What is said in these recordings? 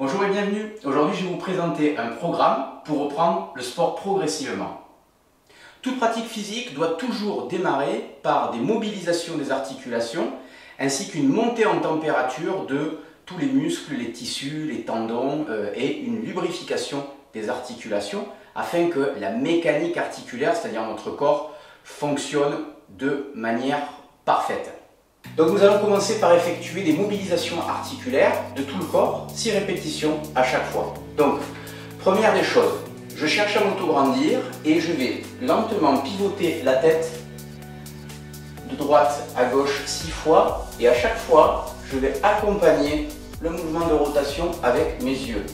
Bonjour et bienvenue. Aujourd'hui, je vais vous présenter un programme pour reprendre le sport progressivement. Toute pratique physique doit toujours démarrer par des mobilisations des articulations ainsi qu'une montée en température de tous les muscles, les tissus, les tendons et une lubrification des articulations afin que la mécanique articulaire, c'est-à-dire notre corps, fonctionne de manière parfaite. Donc nous allons commencer par effectuer des mobilisations articulaires de tout le corps, 6 répétitions à chaque fois. Donc, première des choses, je cherche à m'auto-grandir et je vais lentement pivoter la tête de droite à gauche 6 fois et à chaque fois, je vais accompagner le mouvement de rotation avec mes yeux.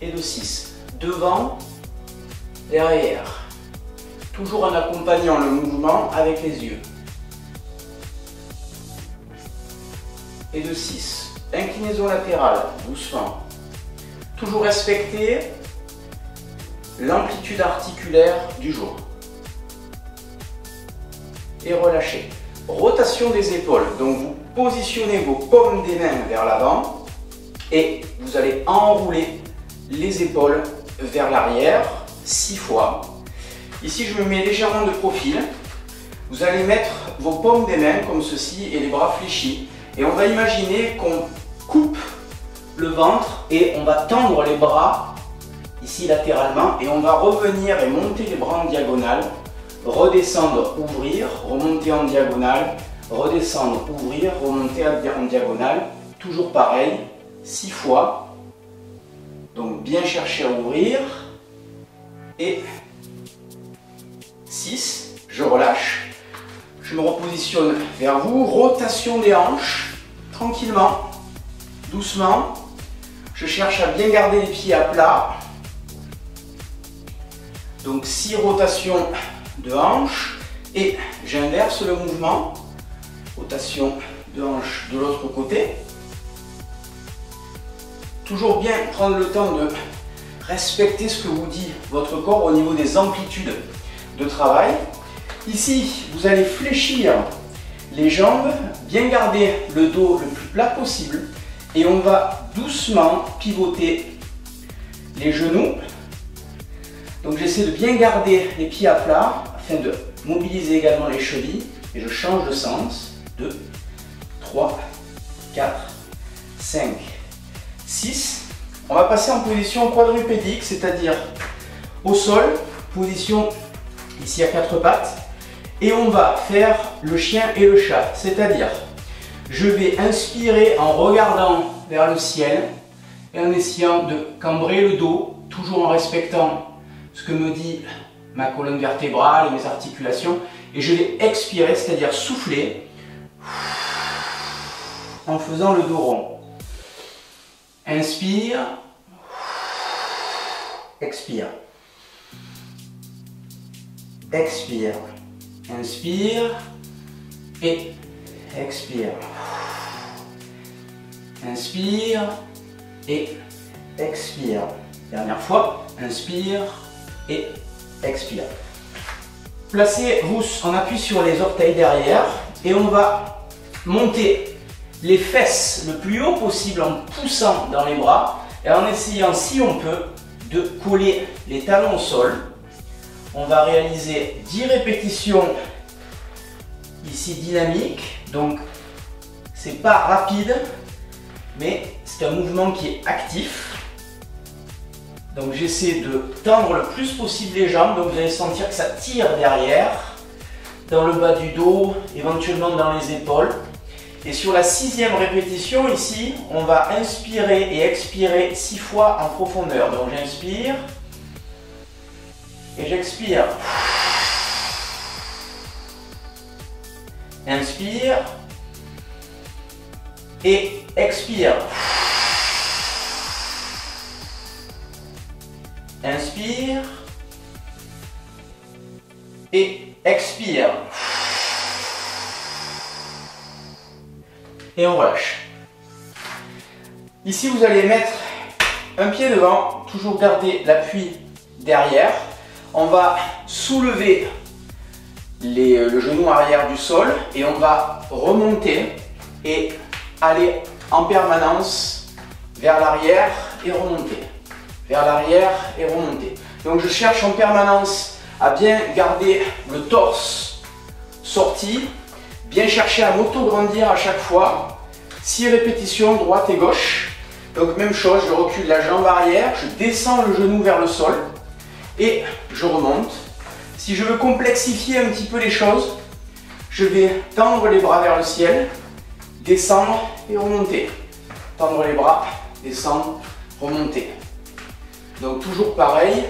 Et de 6, devant, derrière, toujours en accompagnant le mouvement avec les yeux. Et de 6, inclinaison latérale, doucement. Toujours respecter l'amplitude articulaire du jour. Et relâchez. Rotation des épaules, donc vous positionnez vos paumes des mains vers l'avant et vous allez enrouler les épaules vers l'arrière 6 fois. Ici, je me mets légèrement de profil. Vous allez mettre vos paumes des mains comme ceci et les bras fléchis. Et on va imaginer qu'on coupe le ventre et on va tendre les bras ici latéralement et on va revenir et monter les bras en diagonale, redescendre, ouvrir, remonter en diagonale, redescendre, ouvrir, remonter en diagonale, toujours pareil, 6 fois. Donc bien chercher à ouvrir et 6, je relâche. Je me repositionne vers vous, rotation des hanches, tranquillement, doucement. Je cherche à bien garder les pieds à plat. Donc 6 rotations de hanches et j'inverse le mouvement. Rotation de hanches de l'autre côté. Toujours bien prendre le temps de respecter ce que vous dit votre corps au niveau des amplitudes de travail. Ici, vous allez fléchir les jambes, bien garder le dos le plus plat possible et on va doucement pivoter les genoux. Donc j'essaie de bien garder les pieds à plat afin de mobiliser également les chevilles et je change de sens. 2, 3, 4, 5, 6. On va passer en position quadrupédique, c'est-à-dire au sol, position ici à 4 pattes. Et on va faire le chien et le chat, c'est-à-dire je vais inspirer en regardant vers le ciel et en essayant de cambrer le dos, toujours en respectant ce que me dit ma colonne vertébrale et mes articulations. Et je vais expirer, c'est-à-dire souffler en faisant le dos rond. Inspire, expire, expire. Inspire et expire. Inspire et expire. Dernière fois, inspire et expire. Placez-vous en appui sur les orteils derrière et on va monter les fesses le plus haut possible en poussant dans les bras et en essayant, si on peut, de coller les talons au sol. On va réaliser 10 répétitions ici dynamiques, donc c'est pas rapide, mais c'est un mouvement qui est actif. Donc j'essaie de tendre le plus possible les jambes, donc vous allez sentir que ça tire derrière, dans le bas du dos, éventuellement dans les épaules. Et sur la 6e répétition ici, on va inspirer et expirer 6 fois en profondeur. Donc j'inspire. Et j'expire. Inspire. Et expire. Inspire. Et expire. Et on relâche. Ici, vous allez mettre un pied devant, toujours garder l'appui derrière. On va soulever le genou arrière du sol et on va remonter et aller en permanence vers l'arrière et remonter. Vers l'arrière et remonter. Donc je cherche en permanence à bien garder le torse sorti, bien chercher à m'auto-grandir à chaque fois. 6 répétitions, droite et gauche. Donc même chose, je recule la jambe arrière, je descends le genou vers le sol et je remonte. Si je veux complexifier un petit peu les choses, je vais tendre les bras vers le ciel, descendre et remonter. Tendre les bras, descendre, remonter. Donc toujours pareil,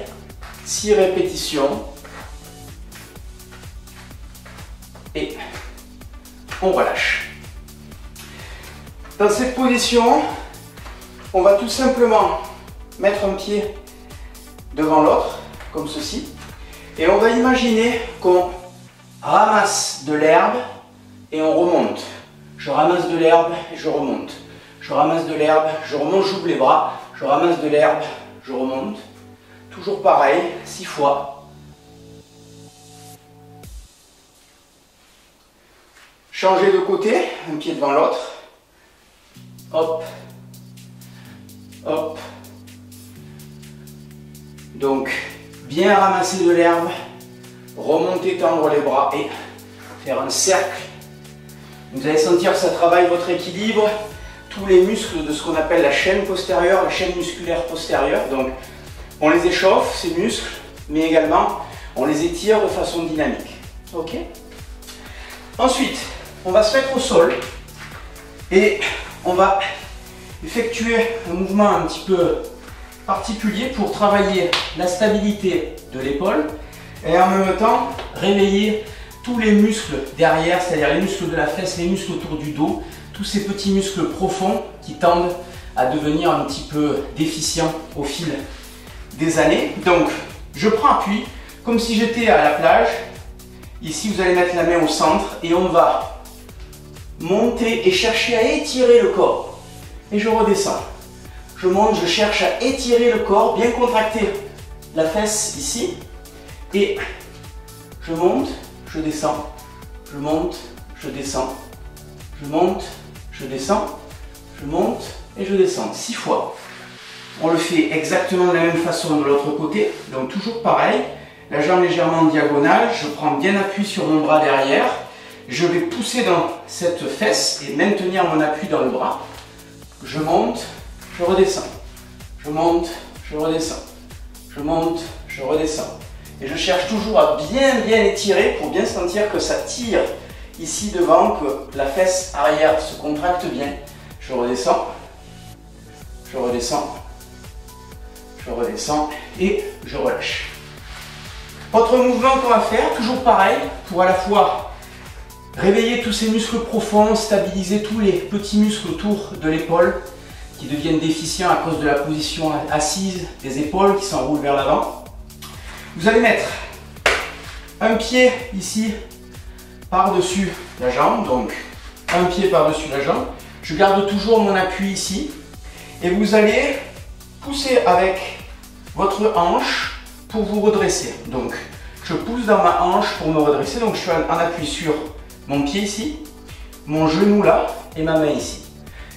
6 répétitions. Et on relâche. Dans cette position, on va tout simplement mettre un pied devant l'autre, comme ceci. Et on va imaginer qu'on ramasse de l'herbe et on remonte. Je ramasse de l'herbe et je remonte. Je ramasse de l'herbe, je remonte, j'ouvre les bras. Je ramasse de l'herbe, je remonte. Toujours pareil, 6 fois. Changer de côté, un pied devant l'autre. Hop. Hop. Donc, bien ramasser de l'herbe, remonter, tendre les bras et faire un cercle. Vous allez sentir que ça travaille votre équilibre, tous les muscles de ce qu'on appelle la chaîne postérieure, la chaîne musculaire postérieure. Donc, on les échauffe, ces muscles, mais également, on les étire de façon dynamique. Ok ? Ensuite, on va se mettre au sol et on va effectuer un mouvement un petit peu particulier pour travailler la stabilité de l'épaule et en même temps réveiller tous les muscles derrière, c'est-à-dire les muscles de la fesse, les muscles autour du dos, tous ces petits muscles profonds qui tendent à devenir un petit peu déficients au fil des années. Donc je prends appui comme si j'étais à la plage. Ici vous allez mettre la main au centre et on va monter et chercher à étirer le corps. Et je redescends. Je monte, je cherche à étirer le corps, bien contracter la fesse ici. Et je monte, je descends, je monte, je descends, je monte, je descends, je monte et je descends. 6 fois. On le fait exactement de la même façon de l'autre côté. Donc toujours pareil. La jambe légèrement en diagonale. Je prends bien appui sur mon bras derrière. Je vais pousser dans cette fesse et maintenir mon appui dans le bras. Je monte, je redescends. Je monte, je redescends. Je monte, je redescends. Et je cherche toujours à bien étirer pour bien sentir que ça tire ici devant, que la fesse arrière se contracte bien. Je redescends, je redescends, je redescends et je relâche. Autre mouvement qu'on va faire, toujours pareil, pour à la fois réveiller tous ces muscles profonds, stabiliser tous les petits muscles autour de l'épaule qui deviennent déficients à cause de la position assise des épaules qui s'enroulent vers l'avant. Vous allez mettre un pied ici par-dessus la jambe, donc un pied par-dessus la jambe. Je garde toujours mon appui ici et vous allez pousser avec votre hanche pour vous redresser. Donc je pousse dans ma hanche pour me redresser, donc je suis en appui sur mon pied ici, mon genou là et ma main ici.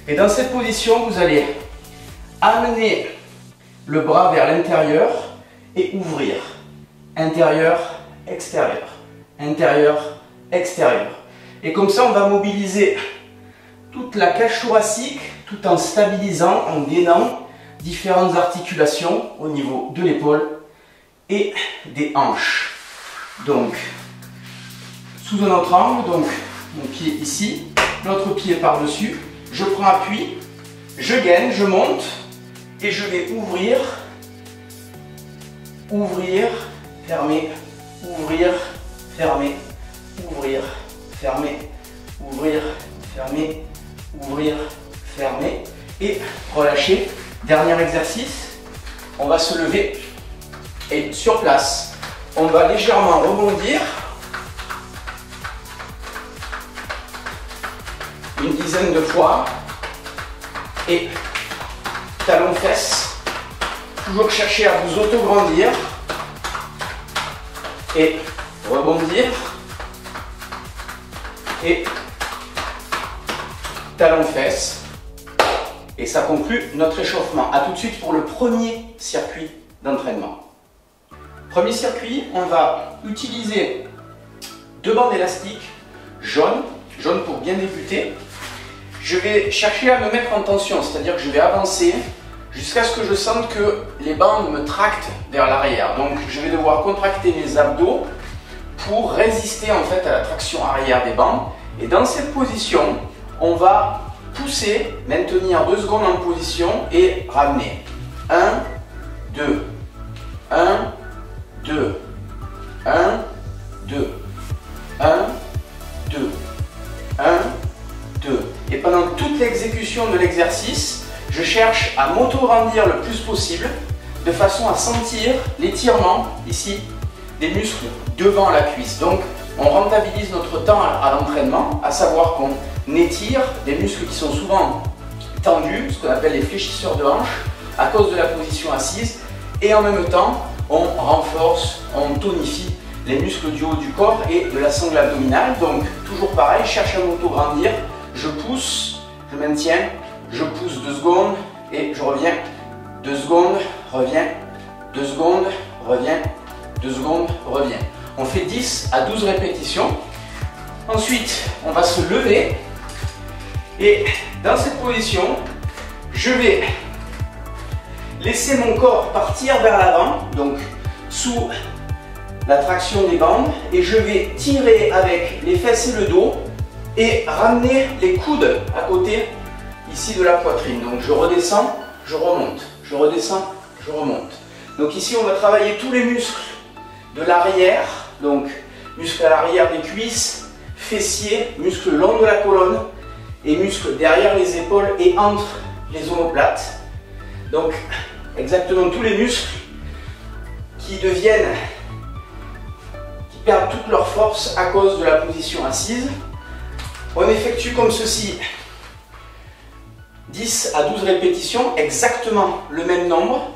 Et dans cette position, vous allez amener le bras vers l'intérieur et ouvrir. Intérieur, extérieur. Intérieur, extérieur. Et comme ça, on va mobiliser toute la cage thoracique tout en stabilisant, en gainant différentes articulations au niveau de l'épaule et des hanches. Donc, sous un autre angle, donc mon pied ici, l'autre pied par-dessus, je prends appui, je gaine, je monte et je vais ouvrir, ouvrir, fermer, ouvrir, fermer, ouvrir, fermer, ouvrir, fermer, ouvrir, fermer et relâcher. Dernier exercice, on va se lever et sur place, on va légèrement rebondir une dizaine de fois et talon fesses, toujours chercher à vous auto-grandir et rebondir et talon fesses Et ça conclut notre échauffement. A tout de suite pour le premier circuit d'entraînement. Premier circuit, on va utiliser 2 bandes élastiques jaunes pour bien débuter. Je vais chercher à me mettre en tension, c'est-à-dire que je vais avancer jusqu'à ce que je sente que les bandes me tractent vers l'arrière. Donc je vais devoir contracter mes abdos pour résister en fait à la traction arrière des bandes. Et dans cette position, on va pousser, maintenir 2 secondes en position et ramener. 1, 2, 1, 2, 1, 2, 1, 2, 1, 2. Et pendant toute l'exécution de l'exercice, je cherche à m'auto-grandir le plus possible de façon à sentir l'étirement ici des muscles devant la cuisse. Donc on rentabilise notre temps à l'entraînement, à savoir qu'on étire des muscles qui sont souvent tendus, ce qu'on appelle les fléchisseurs de hanche, à cause de la position assise, et en même temps on renforce, on tonifie les muscles du haut du corps et de la sangle abdominale. Donc toujours pareil, je cherche à m'auto-grandir, je pousse, je maintiens, je pousse 2 secondes et je reviens, 2 secondes, reviens, 2 secondes, reviens, 2 secondes, reviens. On fait 10 à 12 répétitions. Ensuite, on va se lever et dans cette position, je vais laisser mon corps partir vers l'avant, donc sous la traction des bandes, et je vais tirer avec les fesses et le dos et ramener les coudes à côté ici de la poitrine. Donc je redescends, je remonte, je redescends, je remonte. Donc ici on va travailler tous les muscles de l'arrière, donc muscles à l'arrière des cuisses, fessiers, muscles long de la colonne et muscles derrière les épaules et entre les omoplates. Donc exactement tous les muscles qui perdent toute leur force à cause de la position assise. On effectue comme ceci 10 à 12 répétitions, exactement le même nombre.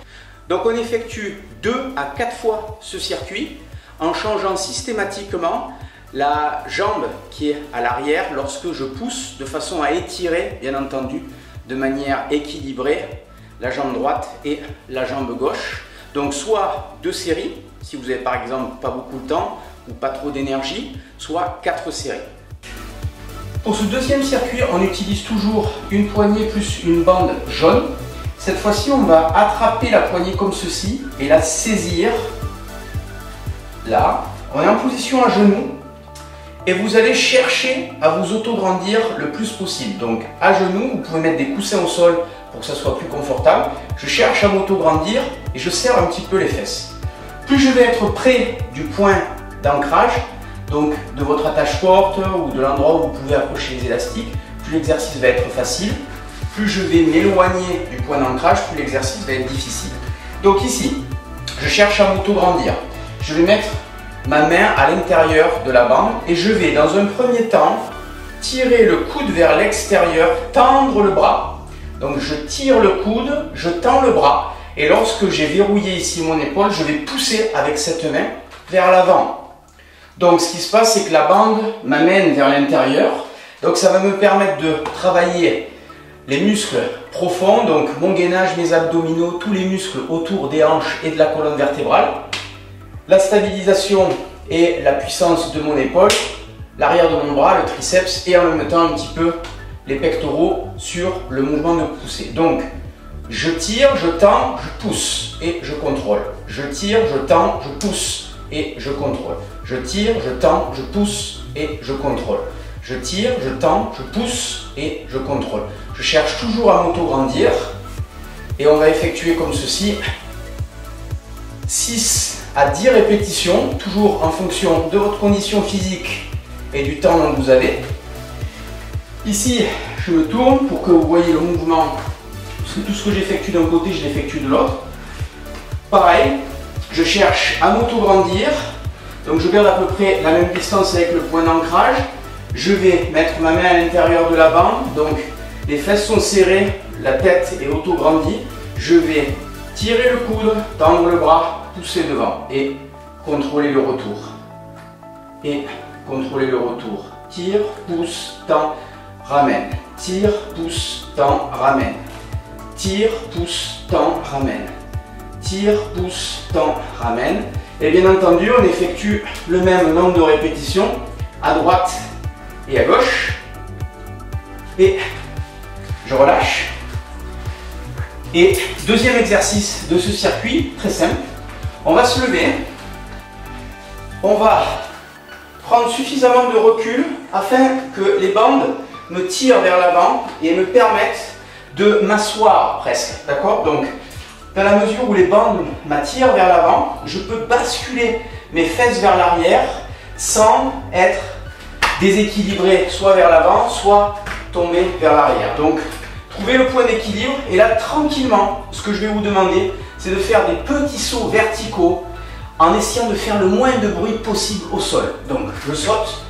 Donc on effectue 2 à 4 fois ce circuit en changeant systématiquement la jambe qui est à l'arrière lorsque je pousse, de façon à étirer, bien entendu, de manière équilibrée, la jambe droite et la jambe gauche. Donc soit 2 séries, si vous avez par exemple pas beaucoup de temps ou pas trop d'énergie, soit 4 séries. Pour ce deuxième circuit, on utilise toujours une poignée plus une bande jaune. Cette fois-ci, on va attraper la poignée comme ceci et la saisir. Là, on est en position à genoux et vous allez chercher à vous auto-grandir le plus possible. Donc à genoux, vous pouvez mettre des coussins au sol pour que ça soit plus confortable. Je cherche à m'auto-grandir et je serre un petit peu les fesses. Plus je vais être près du point d'ancrage, donc de votre attache-porte ou de l'endroit où vous pouvez accrocher les élastiques, plus l'exercice va être facile. Plus je vais m'éloigner du point d'ancrage, plus l'exercice va être difficile. Donc ici, je cherche à m'auto-grandir. Je vais mettre ma main à l'intérieur de la bande et je vais dans un premier temps tirer le coude vers l'extérieur, tendre le bras. Donc je tire le coude, je tends le bras et lorsque j'ai verrouillé ici mon épaule, je vais pousser avec cette main vers l'avant. Donc ce qui se passe, c'est que la bande m'amène vers l'intérieur. Donc ça va me permettre de travailler les muscles profonds, donc mon gainage, mes abdominaux, tous les muscles autour des hanches et de la colonne vertébrale. La stabilisation et la puissance de mon épaule, l'arrière de mon bras, le triceps et en même temps un petit peu les pectoraux sur le mouvement de poussée. Donc je tire, je tends, je pousse et je contrôle. Je tire, je tends, je pousse et je contrôle. Je tire, je tends, je pousse et je contrôle. Je tire, je tends, je pousse et je contrôle. Je cherche toujours à m'auto-grandir et on va effectuer comme ceci 6 à 10 répétitions, toujours en fonction de votre condition physique et du temps dont vous avez. Ici, je me tourne pour que vous voyez le mouvement, parce que tout ce que j'effectue d'un côté, je l'effectue de l'autre. Pareil, je cherche à m'auto-grandir, donc je garde à peu près la même distance avec le point d'ancrage. Je vais mettre ma main à l'intérieur de la bande, donc les fesses sont serrées, la tête est auto-grandie. Je vais tirer le coude, tendre le bras, pousser devant et contrôler le retour. Et contrôler le retour. Tire, pousse, tend, ramène. Tire, pousse, tend, ramène. tire, pousse, tend, ramène. Tire, pousse, tend, ramène. Et bien entendu, on effectue le même nombre de répétitions à droite et à gauche. Et je relâche. Et deuxième exercice de ce circuit, très simple. On va se lever. On va prendre suffisamment de recul afin que les bandes me tirent vers l'avant et me permettent de m'asseoir presque. D'accord? Donc, dans la mesure où les bandes m'attirent vers l'avant, je peux basculer mes fesses vers l'arrière sans être déséquilibré soit vers l'avant, soit tomber vers l'arrière. Donc, trouvez le point d'équilibre et là, tranquillement, ce que je vais vous demander, c'est de faire des petits sauts verticaux en essayant de faire le moins de bruit possible au sol. Donc, je saute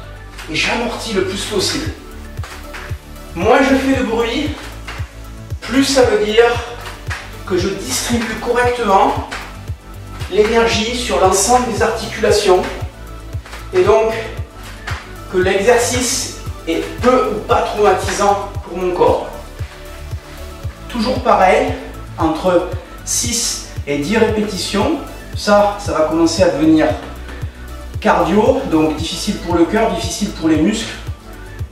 et j'amortis le plus possible. Moins je fais de bruit, plus ça veut dire que je distribue correctement l'énergie sur l'ensemble des articulations et donc que l'exercice est peu ou pas traumatisant pour mon corps. Toujours pareil, entre 6 et 10 répétitions, ça va commencer à devenir cardio, donc difficile pour le cœur, difficile pour les muscles,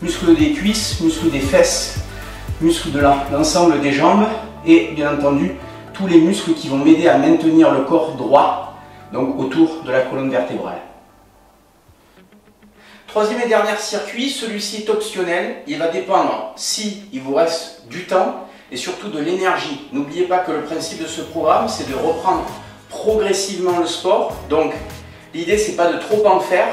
muscles des cuisses, muscles des fesses, muscles de l'ensemble des jambes et bien entendu tous les muscles qui vont m'aider à maintenir le corps droit, donc autour de la colonne vertébrale. Troisième et dernier circuit, celui-ci est optionnel, il va dépendre si il vous reste du temps et surtout de l'énergie. N'oubliez pas que le principe de ce programme, c'est de reprendre progressivement le sport. Donc l'idée, c'est pas de trop en faire,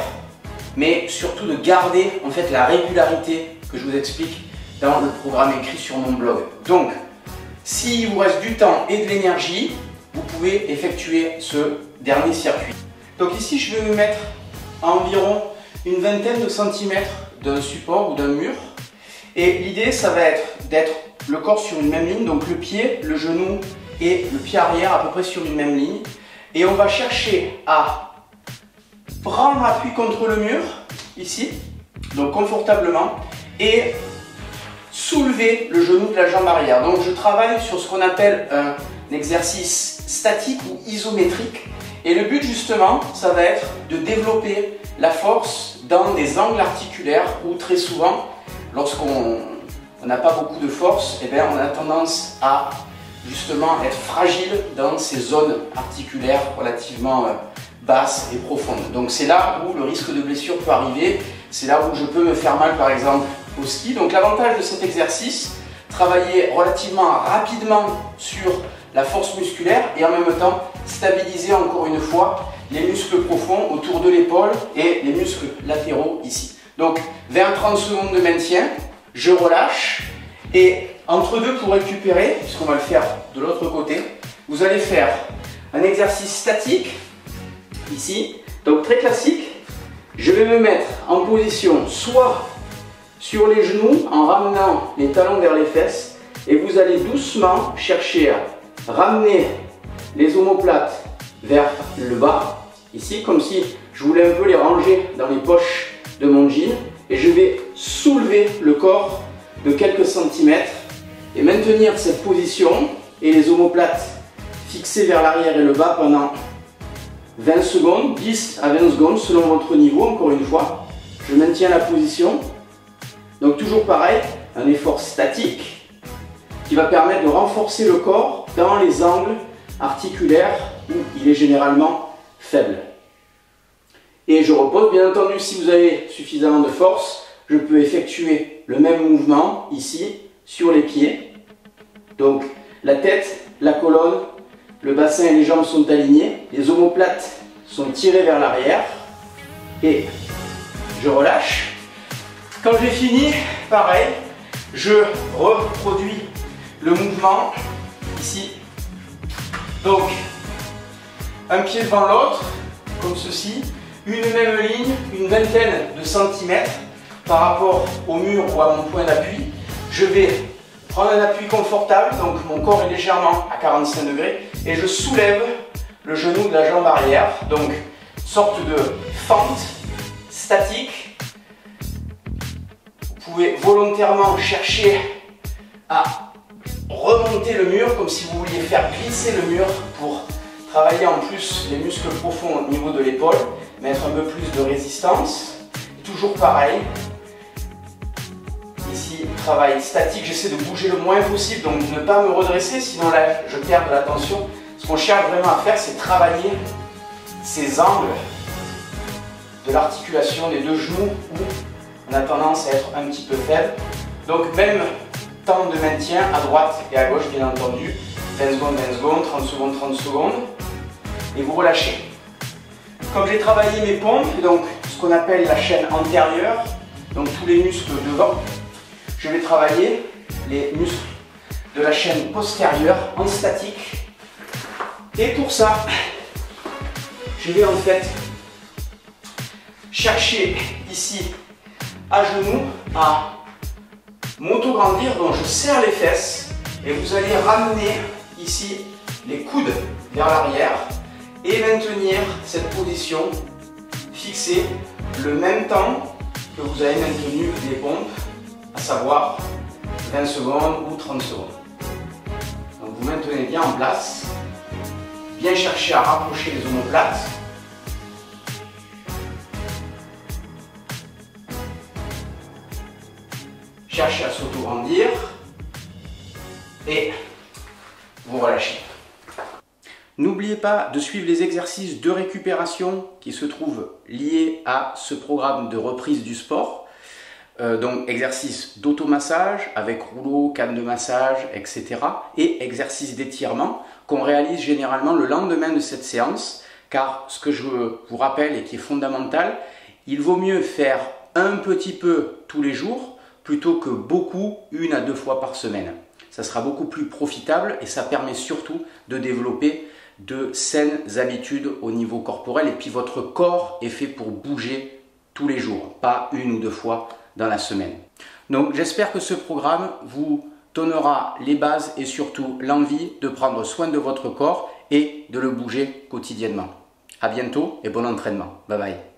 mais surtout de garder en fait la régularité que je vous explique dans le programme écrit sur mon blog. Donc, s'il vous reste du temps et de l'énergie, vous pouvez effectuer ce dernier circuit. Donc ici, je vais me mettre à environ une vingtaine de centimètres d'un support ou d'un mur. Et l'idée, ça va être d'être le corps sur une même ligne, donc le pied, le genou et le pied arrière à peu près sur une même ligne. Et on va chercher à prendre appui contre le mur, ici, donc confortablement, et soulever le genou de la jambe arrière. Donc je travaille sur ce qu'on appelle un exercice statique ou isométrique. Et le but justement, ça va être de développer la force dans des angles articulaires où très souvent, lorsqu'on n'a pas beaucoup de force, eh bien, on a tendance à justement être fragile dans ces zones articulaires relativement basses et profondes. Donc c'est là où le risque de blessure peut arriver, c'est là où je peux me faire mal par exemple au ski. Donc l'avantage de cet exercice, travailler relativement rapidement sur la force musculaire et en même temps stabiliser encore une fois les muscles profonds autour de l'épaule et les muscles latéraux ici. Donc 20 à 30 secondes de maintien, je relâche et entre deux pour récupérer, puisqu'on va le faire de l'autre côté, vous allez faire un exercice statique ici, donc très classique. Je vais me mettre en position soit sur les genoux en ramenant les talons vers les fesses et vous allez doucement chercher à ramener les omoplates vers le bas, ici, comme si je voulais un peu les ranger dans les poches de mon jean et je vais soulever le corps de quelques centimètres et maintenir cette position et les omoplates fixées vers l'arrière et le bas pendant 20 secondes, 10 à 20 secondes selon votre niveau, encore une fois. Je maintiens la position. Donc toujours pareil, un effort statique qui va permettre de renforcer le corps dans les angles articulaires où il est généralement faible. Et je repose, bien entendu, si vous avez suffisamment de force, je peux effectuer le même mouvement ici sur les pieds. Donc la tête, la colonne, le bassin et les jambes sont alignés, les omoplates sont tirées vers l'arrière et je relâche. Quand j'ai fini, pareil, je reproduis le mouvement ici. Donc un pied devant l'autre, comme ceci, une même ligne, une vingtaine de centimètres par rapport au mur ou à mon point d'appui. Je vais prendre un appui confortable, donc mon corps est légèrement à 45 degrés et je soulève le genou de la jambe arrière, donc sorte de fente statique. Vous pouvez volontairement chercher à remonter le mur comme si vous vouliez faire glisser le mur pour travailler en plus les muscles profonds au niveau de l'épaule, mettre un peu plus de résistance. Toujours pareil. Ici, travail statique, j'essaie de bouger le moins possible, donc ne pas me redresser, sinon là je perds de la tension. Ce qu'on cherche vraiment à faire, c'est travailler ces angles de l'articulation des deux genoux où on a tendance à être un petit peu faible. Donc même temps de maintien à droite et à gauche, bien entendu. 20 secondes, 20 secondes, 30 secondes, 30 secondes. Et vous relâchez. Comme j'ai travaillé mes pompes, donc ce qu'on appelle la chaîne antérieure, donc tous les muscles devant, je vais travailler les muscles de la chaîne postérieure en statique. Et pour ça, je vais en fait chercher ici à genoux à m'auto-grandir, donc je serre les fesses et vous allez ramener ici les coudes vers l'arrière et maintenir cette position fixée le même temps que vous avez maintenu les pompes, à savoir 20 secondes ou 30 secondes. Donc vous maintenez bien en place, bien chercher à rapprocher les omoplates. Cherchez à s'auto-grandir et vous relâchez. N'oubliez pas de suivre les exercices de récupération qui se trouvent liés à ce programme de reprise du sport. Donc exercices d'automassage avec rouleau, canne de massage, etc. Et exercices d'étirement qu'on réalise généralement le lendemain de cette séance. Car ce que je vous rappelle et qui est fondamental, il vaut mieux faire un petit peu tous les jours plutôt que beaucoup, 1 à 2 fois par semaine. Ça sera beaucoup plus profitable et ça permet surtout de développer de saines habitudes au niveau corporel. Et puis votre corps est fait pour bouger tous les jours, pas 1 ou 2 fois dans la semaine. Donc j'espère que ce programme vous donnera les bases et surtout l'envie de prendre soin de votre corps et de le bouger quotidiennement. À bientôt et bon entraînement. Bye bye.